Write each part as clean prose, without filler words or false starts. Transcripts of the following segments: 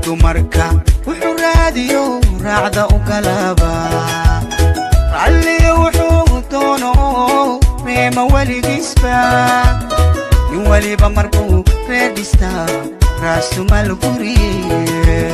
dumarka wuxuu raadiyo raacda u galaba ralli wuxuu doono meema waligiisba in waliba markuu reedista raastu mal guriye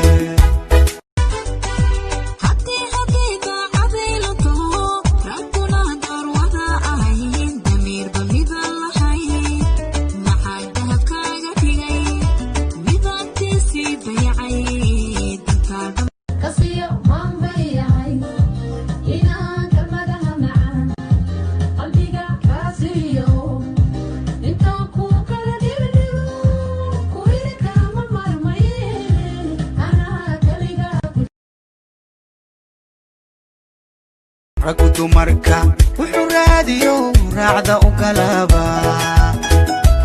raggu dumarka wuxuu raadiyo raacda u galaba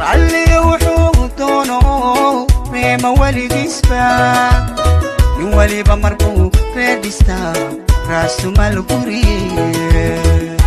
ralli wuxuu doono meema waligiisba in waliba markuu reedista raastu mal guriye